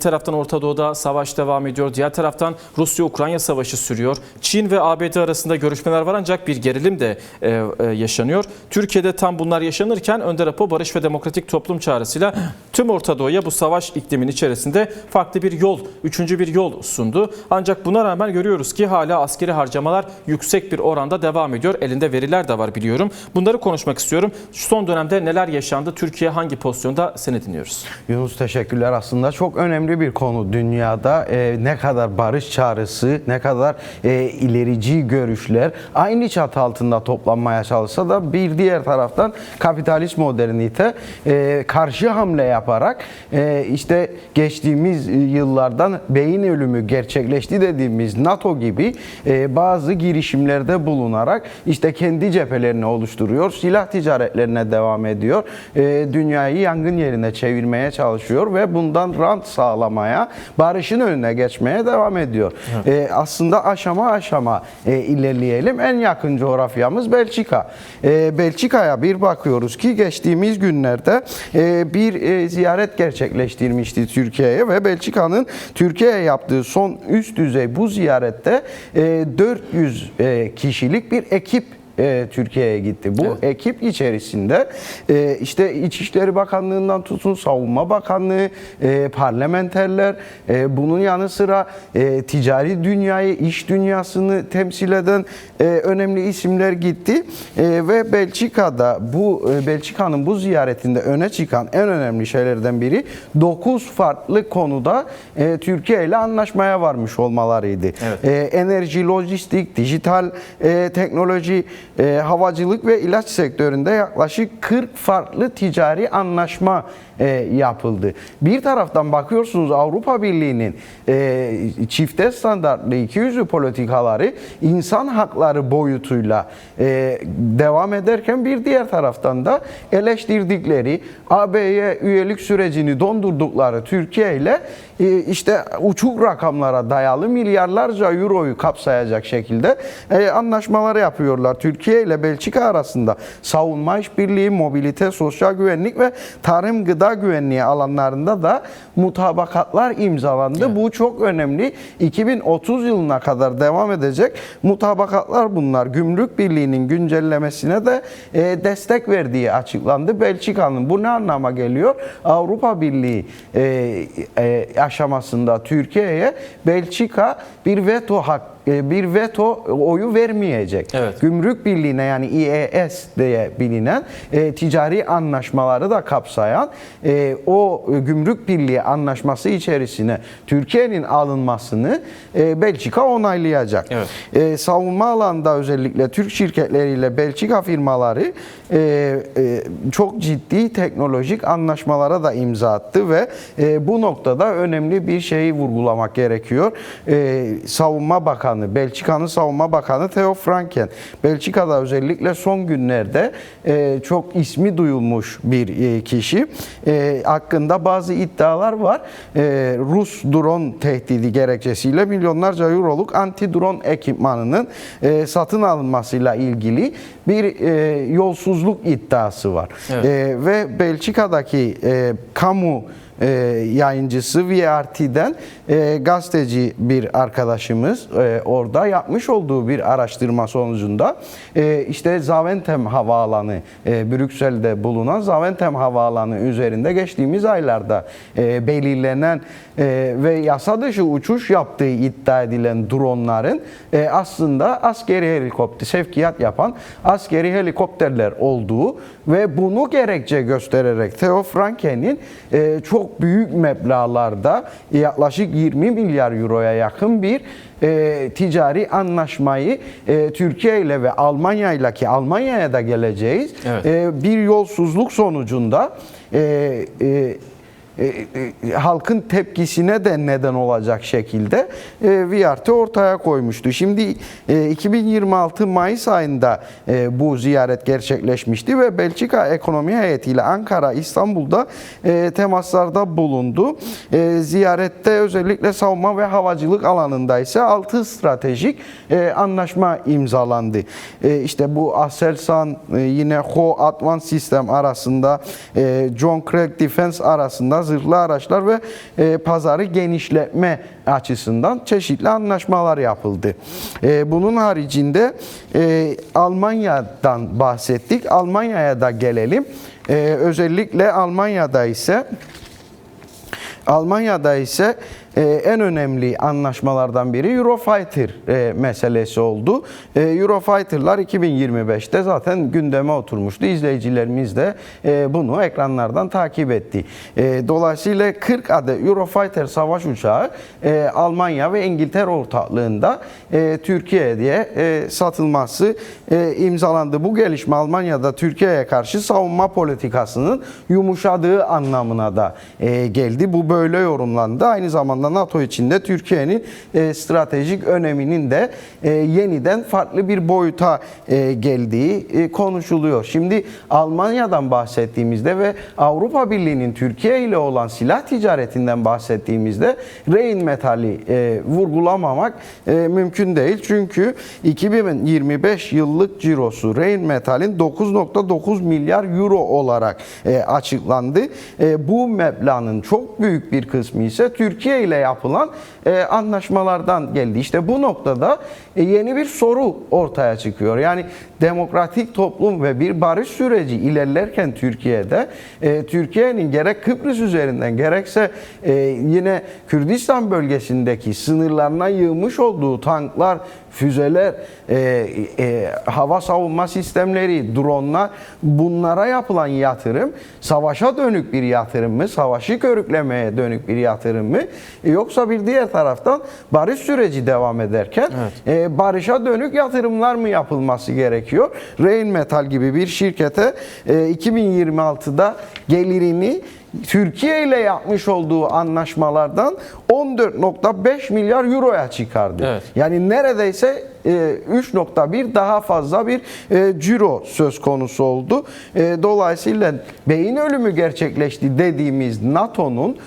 taraftan Orta Doğu'da savaş devam ediyor. Diğer taraftan Rusya-Ukrayna savaşı sürüyor. Çin ve ABD arasında görüşmeler var ancak bir gerilim de yaşanıyor. Türkiye'de tam bunlar yaşanırken Önder Apo Barış ve Demokratik Toplum çağrısıyla tüm Orta Doğu'ya bu savaş ikliminin içerisinde farklı bir yol, üçüncü bir yol sundu. Ancak buna rağmen görüyoruz ki hala askeri harcamalar yüksek bir oranda devam ediyor. Elinde veriler de var biliyorum. Bunları konuşmak istiyorum. Şu son dönemde neler yaşandı? Türkiye hangi pozisyonda? Seni dinliyoruz. Yunus, teşekkürler. Aslında çok önemli bir konu dünyada. Ne kadar barış çağrısı, ne kadar ilerici görüşler aynı çatı altında toplanmaya çalışsa da bir diğer taraftan kapitalist modernite karşı hamle yaparak işte geçtiğimiz yıllardan beyin ölümü gerçekleşti dediğimiz NATO gibi bazı girişimlerde bulunarak işte kendi cephelerini oluşturuyor, silah ticaretlerine devam ediyor, dünyayı yangın yerine çevirmeye çalışıyor ve bundan rant sağlamaya, barışın önüne geçmeye devam ediyor. Evet. Aslında aşama aşama ilerleyelim. En yakın coğrafyamız Belçika. Belçika'ya bir bakıyoruz ki geçtiğimiz günlerde bir ziyaret gerçekleştirmişti Türkiye'ye ve Belçika'nın Türkiye'ye yaptığı son üst düzey bu ziyarette 400 kişilik bir ekip Türkiye'ye gitti. Bu evet. Ekip içerisinde işte İçişleri Bakanlığı'ndan tutun Savunma Bakanlığı, parlamenterler, bunun yanı sıra ticari dünyayı, iş dünyasını temsil eden önemli isimler gitti ve Belçika'nın bu ziyaretinde öne çıkan en önemli şeylerden biri 9 farklı konuda Türkiye ile anlaşmaya varmış olmalarıydı. Evet. Enerji, lojistik, dijital teknoloji, havacılık ve ilaç sektöründe yaklaşık 40 farklı ticari anlaşma yapıldı. Bir taraftan bakıyorsunuz Avrupa Birliği'nin çifte standartlı ikiyüzlü politikaları insan hakları boyutuyla devam ederken bir diğer taraftan da eleştirdikleri AB'ye üyelik sürecini dondurdukları Türkiye ile işte uçuk rakamlara dayalı milyarlarca euroyu kapsayacak şekilde anlaşmalar yapıyorlar. Türkiye ile Belçika arasında savunma işbirliği, mobilite, sosyal güvenlik ve tarım gıda güvenliği alanlarında da mutabakatlar imzalandı. Evet. Bu çok önemli. 2030 yılına kadar devam edecek mutabakatlar bunlar. Gümrük Birliği'nin güncellemesine de destek verdiği açıklandı. Belçika'nın bu ne anlama geliyor? Avrupa Birliği aşamasında Türkiye'ye Belçika bir veto oyu vermeyecek. Evet. Gümrük Birliği'ne yani IES diye bilinen ticari anlaşmaları da kapsayan o Gümrük Birliği anlaşması içerisine Türkiye'nin alınmasını Belçika onaylayacak. Evet. Savunma alanında özellikle Türk şirketleriyle Belçika firmaları çok ciddi teknolojik anlaşmalara da imza attı ve bu noktada önemli bir şeyi vurgulamak gerekiyor. Savunma Bakanı, Belçika'nın Savunma Bakanı Theo Franken, Belçika'da özellikle son günlerde çok ismi duyulmuş bir kişi. Hakkında bazı iddialar var. Rus drone tehdidi gerekçesiyle milyonlarca euroluk anti-drone ekipmanının satın alınmasıyla ilgili bir yolsuzluk iddiası var. Evet. Ve Belçika'daki kamu yayıncısı VRT'den gazeteci bir arkadaşımız orada yapmış olduğu bir araştırma sonucunda işte Zaventem Havaalanı, Brüksel'de bulunan Zaventem Havaalanı üzerinde geçtiğimiz aylarda belirlenen ve yasa dışı uçuş yaptığı iddia edilen dronların aslında askeri helikopter sevkiyat yapan askeri helikopterler olduğu ve bunu gerekçe göstererek Theo Franken'in çok büyük meblağlarda yaklaşık 20 milyar euroya yakın bir ticari anlaşmayı Türkiye ile ve Almanya ile ki Almanya'ya da geleceğiz. Evet. Bir yolsuzluk sonucunda halkın tepkisine de neden olacak şekilde VRT ortaya koymuştu. Şimdi 2026 Mayıs ayında bu ziyaret gerçekleşmişti ve Belçika Ekonomi Heyeti ile Ankara, İstanbul'da temaslarda bulundu. Ziyarette özellikle savunma ve havacılık alanında ise 6 stratejik anlaşma imzalandı. İşte bu Aselsan, yine Ho Advanced System arasında, John Craig Defense arasında zırhlı araçlar ve pazarı genişletme açısından çeşitli anlaşmalar yapıldı. Bunun haricinde Almanya'dan bahsettik. Almanya'ya da gelelim. Özellikle Almanya'da ise en önemli anlaşmalardan biri Eurofighter meselesi oldu. Eurofighter'lar 2025'te zaten gündeme oturmuştu. İzleyicilerimiz de bunu ekranlardan takip etti. Dolayısıyla 40 adet Eurofighter savaş uçağı Almanya ve İngiltere ortaklığında Türkiye'ye satılması imzalandı. Bu gelişme Almanya'da Türkiye'ye karşı savunma politikasının yumuşadığı anlamına da geldi. Bu böyle yorumlandı. Aynı zamanda NATO içinde Türkiye'nin stratejik öneminin de yeniden farklı bir boyuta geldiği konuşuluyor. Şimdi Almanya'dan bahsettiğimizde ve Avrupa Birliği'nin Türkiye ile olan silah ticaretinden bahsettiğimizde Rheinmetall'i vurgulamamak mümkün değil. Çünkü 2025 yıllık cirosu Rheinmetall'in 9,9 milyar euro olarak açıklandı. Bu meblağın çok büyük bir kısmı ise Türkiye ile yapılan anlaşmalardan geldi. İşte bu noktada yeni bir soru ortaya çıkıyor. Yani demokratik toplum ve bir barış süreci ilerlerken Türkiye'de Türkiye'nin gerek Kıbrıs üzerinden gerekse yine Kürdistan bölgesindeki sınırlarına yığmış olduğu tanklar, füzeler, hava savunma sistemleri, dronlar, bunlara yapılan yatırım savaşa dönük bir yatırım mı? Savaşı körüklemeye dönük bir yatırım mı? Yoksa bir diğer taraftan barış süreci devam ederken barışa dönük yatırımlar mı yapılması gerekiyor? Rheinmetall gibi bir şirkete 2026'da gelirini Türkiye ile yapmış olduğu anlaşmalardan 14,5 milyar euroya çıkardı. Evet. Yani neredeyse 3,1 daha fazla bir ciro söz konusu oldu. Dolayısıyla beyin ölümü gerçekleşti dediğimiz NATO'nun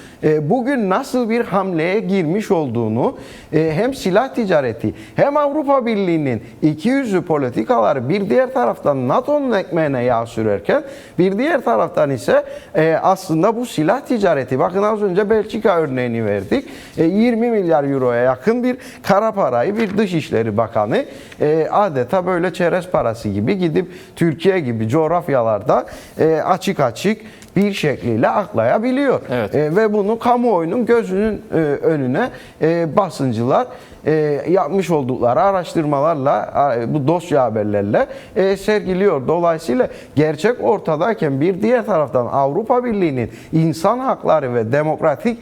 bugün nasıl bir hamleye girmiş olduğunu hem silah ticareti hem Avrupa Birliği'nin ikiyüzlü politikaları bir diğer taraftan NATO'nun ekmeğine yağ sürerken bir diğer taraftan ise aslında bu silah ticareti, bakın az önce Belçika örneğini verdik. 20 milyar euroya yakın bir kara parayı bir Dışişleri Bakanı adeta böyle çerez parası gibi gidip Türkiye gibi coğrafyalarda açık açık bir şekliyle aklayabiliyor. Evet. Ve bunu kamuoyunun gözünün önüne basıncılar yapmış oldukları araştırmalarla, bu dosya haberlerle sergiliyor. Dolayısıyla gerçek ortadayken bir diğer taraftan Avrupa Birliği'nin insan hakları ve demokratik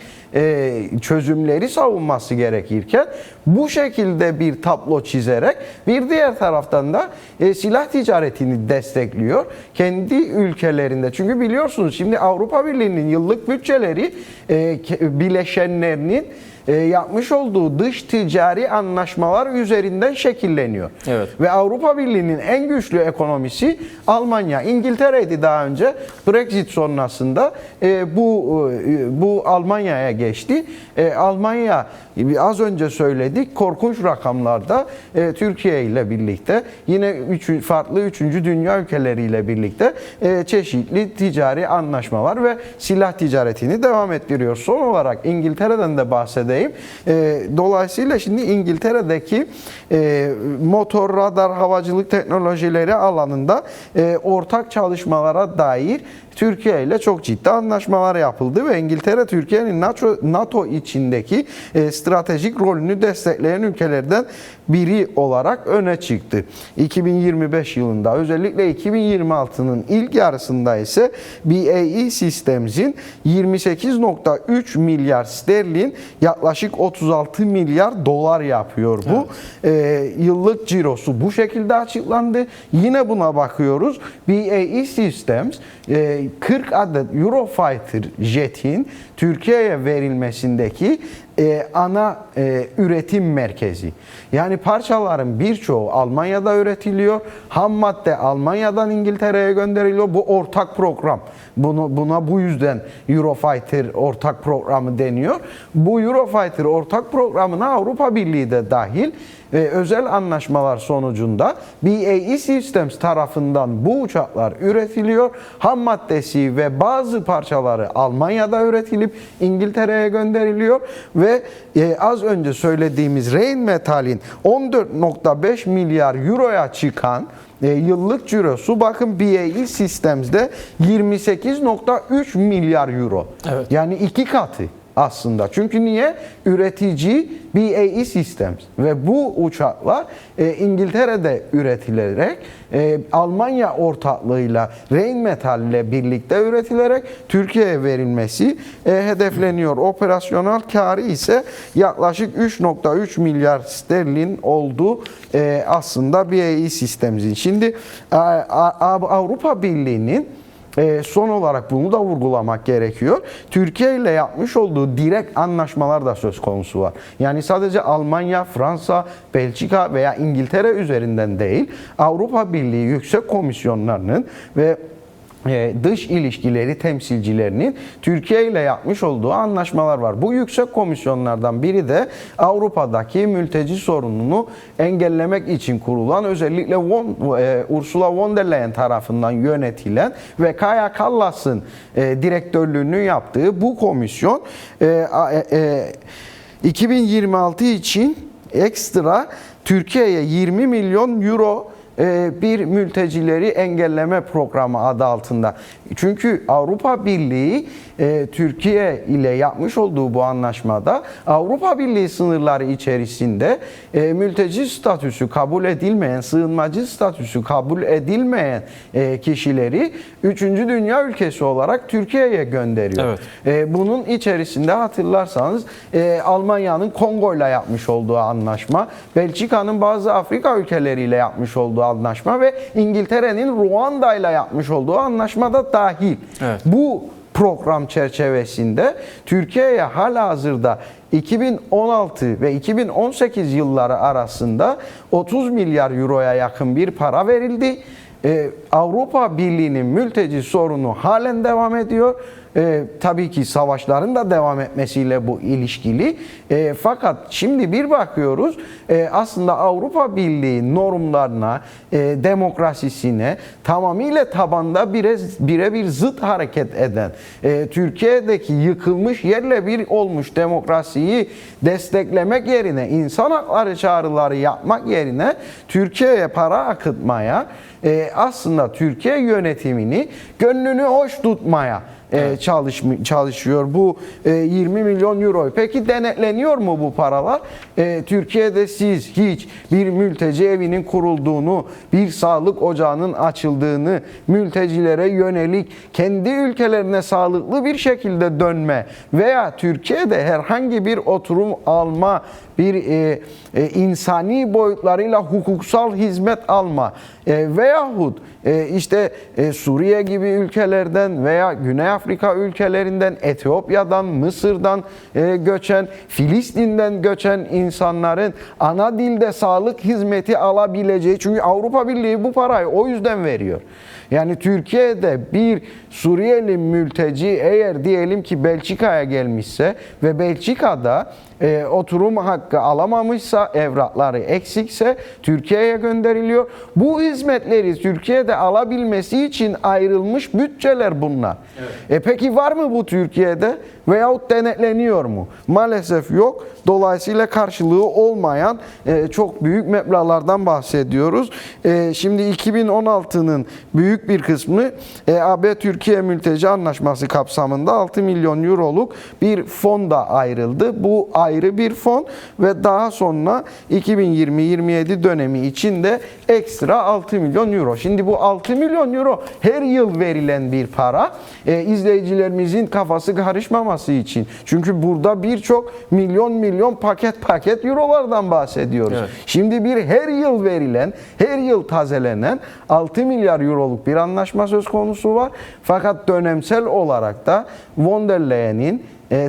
çözümleri savunması gerekirken bu şekilde bir tablo çizerek bir diğer taraftan da silah ticaretini destekliyor. Kendi ülkelerinde. Çünkü biliyorsunuz şimdi Avrupa Birliği'nin yıllık bütçeleri bileşenlerinin yapmış olduğu dış ticari anlaşmalar üzerinden şekilleniyor. Evet. Ve Avrupa Birliği'nin en güçlü ekonomisi Almanya, İngiltere'ydi daha önce. Brexit sonrasında bu Almanya'ya geçti. Almanya az önce söyledik korkunç rakamlarda Türkiye ile birlikte yine farklı 3. dünya ülkeleriyle birlikte çeşitli ticari anlaşmalar ve silah ticaretini devam ettiriyor. Son olarak İngiltere'den de bahsedelim. Dolayısıyla şimdi İngiltere'deki motor, radar, havacılık teknolojileri alanında ortak çalışmalara dair Türkiye ile çok ciddi anlaşmalar yapıldı ve İngiltere Türkiye'nin NATO içindeki stratejik rolünü destekleyen ülkelerden biri olarak öne çıktı. 2025 yılında özellikle 2026'nın ilk yarısında ise BAE Systems'in 28,3 milyar sterlin yaklaşık 36 milyar dolar yapıyor bu. Evet. Yıllık cirosu bu şekilde açıklandı. Yine buna bakıyoruz. BAE Systems 40 adet Eurofighter jet'in Türkiye'ye verilmesindeki ana üretim merkezi. Yani parçaların birçoğu Almanya'da üretiliyor. Ham madde Almanya'dan İngiltere'ye gönderiliyor. Bu ortak program. Buna bu yüzden Eurofighter ortak programı deniyor. Bu Eurofighter ortak programına Avrupa Birliği de dahil. Özel anlaşmalar sonucunda BAE Systems tarafından bu uçaklar üretiliyor. Ham maddesi ve bazı parçaları Almanya'da üretilip İngiltere'ye gönderiliyor ve az önce söylediğimiz Rheinmetall'in 14,5 milyar euroya çıkan yıllık cirosu bakın BAE Systems'de 28,3 milyar euro. Evet. Yani 2 katı aslında. Çünkü niye? Üretici BAE Systems ve bu uçaklar İngiltere'de üretilerek Almanya ortaklığıyla Rheinmetall ile birlikte üretilerek Türkiye'ye verilmesi hedefleniyor. Operasyonel karı ise yaklaşık 3,3 milyar sterlin oldu aslında BAE Systems'in. Şimdi Avrupa Birliği'nin son olarak bunu da vurgulamak gerekiyor. Türkiye ile yapmış olduğu direkt anlaşmalar da söz konusu var. Yani sadece Almanya, Fransa, Belçika veya İngiltere üzerinden değil, Avrupa Birliği yüksek komisyonlarının ve dış ilişkileri temsilcilerinin Türkiye ile yapmış olduğu anlaşmalar var. Bu yüksek komisyonlardan biri de Avrupa'daki mülteci sorununu engellemek için kurulan, özellikle Ursula von der Leyen tarafından yönetilen ve Kaja Kallas'ın direktörlüğünü yaptığı bu komisyon 2026 için ekstra Türkiye'ye 20 milyon euro bir mültecileri engelleme programı adı altında. Çünkü Avrupa Birliği Türkiye ile yapmış olduğu bu anlaşmada Avrupa Birliği sınırları içerisinde mülteci statüsü kabul edilmeyen, sığınmacı statüsü kabul edilmeyen kişileri 3. dünya ülkesi olarak Türkiye'ye gönderiyor. Evet. Bunun içerisinde hatırlarsanız Almanya'nın Kongo ile yapmış olduğu anlaşma, Belçika'nın bazı Afrika ülkeleriyle yapmış olduğu anlaşma ve İngiltere'nin Ruanda ile yapmış olduğu anlaşma da dahil. Evet. Bu program çerçevesinde Türkiye'ye halihazırda 2016 ve 2018 yılları arasında 30 milyar euroya yakın bir para verildi. Avrupa Birliği'nin mülteci sorunu halen devam ediyor. Tabii ki savaşların da devam etmesiyle bu ilişkili. Fakat şimdi bir bakıyoruz aslında Avrupa Birliği normlarına, demokrasisine tamamıyla tabanda birebir zıt hareket eden, Türkiye'deki yıkılmış, yerle bir olmuş demokrasiyi desteklemek yerine, insan hakları çağrıları yapmak yerine Türkiye'ye para akıtmaya, aslında Türkiye yönetimini gönlünü hoş tutmaya çalışıyor bu 20 milyon euro. Peki denetleniyor mu bu paralar? Türkiye'de siz hiç bir mülteci evinin kurulduğunu, bir sağlık ocağının açıldığını, mültecilere yönelik kendi ülkelerine sağlıklı bir şekilde dönme veya Türkiye'de herhangi bir oturum alma, bir insani boyutlarıyla hukuksal hizmet alma veyahut işte Suriye gibi ülkelerden veya Güney Afrika ülkelerinden, Etiyopya'dan, Mısır'dan göçen, Filistin'den göçen insanların ana dilde sağlık hizmeti alabileceği, çünkü Avrupa Birliği bu parayı o yüzden veriyor. Yani Türkiye'de bir Suriyeli mülteci eğer diyelim ki Belçika'ya gelmişse ve Belçika'da oturum hakkı alamamışsa, evrakları eksikse Türkiye'ye gönderiliyor. Bu hizmetleri Türkiye'de alabilmesi için ayrılmış bütçeler bunlar. Evet. Peki var mı bu Türkiye'de veyahut denetleniyor mu? Maalesef yok. Dolayısıyla karşılığı olmayan çok büyük meblağlardan bahsediyoruz. Şimdi 2016'nın büyük bir kısmı AB-Türkiye Mülteci Anlaşması kapsamında 6 milyon euroluk bir fon da ayrıldı. Bu ayrı bir fon ve daha sonra 2020-27 dönemi içinde ekstra 6 milyon euro. Şimdi bu 6 milyon euro her yıl verilen bir para. İzleyicilerimizin kafası karışmaması için. Çünkü burada birçok milyon paket eurolardan bahsediyoruz. Evet. Şimdi bir her yıl verilen, her yıl tazelenen 6 milyar euroluk bir anlaşma söz konusu var. Fakat dönemsel olarak da von der Leyen'in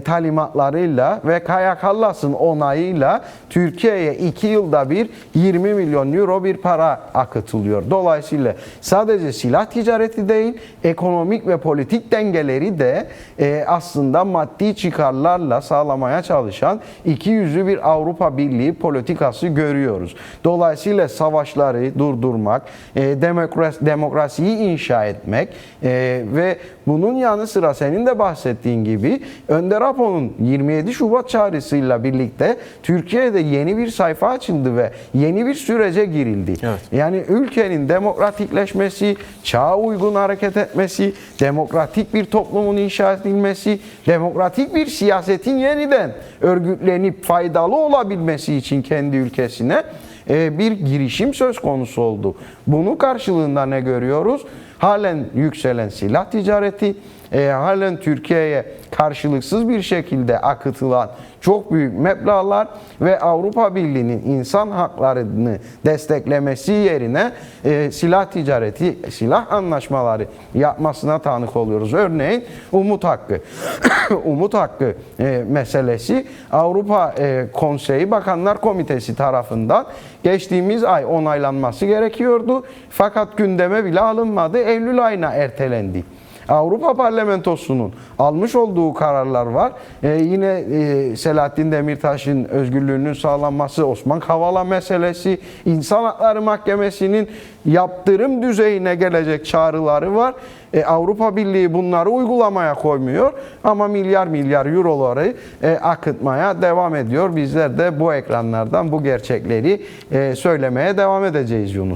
talimatlarıyla ve Kaja Kallas'ın onayıyla Türkiye'ye 2 yılda bir 20 milyon euro bir para akıtılıyor. Dolayısıyla sadece silah ticareti değil, ekonomik ve politik dengeleri de aslında maddi çıkarlarla sağlamaya çalışan iki yüzlü bir Avrupa Birliği politikası görüyoruz. Dolayısıyla savaşları durdurmak, demokrasiyi inşa etmek ve bunun yanı sıra senin de bahsettiğin gibi Önder Apo'nun 27 Şubat çağrısıyla birlikte Türkiye'de yeni bir sayfa açıldı ve yeni bir sürece girildi. Evet. Yani ülkenin demokratikleşmesi, çağa uygun hareket etmesi, demokratik bir toplumun inşa edilmesi, demokratik bir siyasetin yeniden örgütlenip faydalı olabilmesi için kendi ülkesine bir girişim söz konusu oldu. Bunun karşılığında ne görüyoruz? Halen yükselen silah ticareti, halen Türkiye'ye karşılıksız bir şekilde akıtılan çok büyük meblağlar ve Avrupa Birliği'nin insan haklarını desteklemesi yerine silah ticareti, silah anlaşmaları yapmasına tanık oluyoruz. Örneğin umut hakkı. Umut hakkı meselesi Avrupa Konseyi Bakanlar Komitesi tarafından geçtiğimiz ay onaylanması gerekiyordu. Fakat gündeme bile alınmadı. Eylül ayına ertelendi. Avrupa Parlamentosu'nun almış olduğu kararlar var. Yine Selahattin Demirtaş'ın özgürlüğünün sağlanması, Osman Kavala meselesi, İnsan Hakları Mahkemesi'nin yaptırım düzeyine gelecek çağrıları var. Avrupa Birliği bunları uygulamaya koymuyor ama milyar milyar euroları akıtmaya devam ediyor. Bizler de bu ekranlardan bu gerçekleri söylemeye devam edeceğiz Yunus.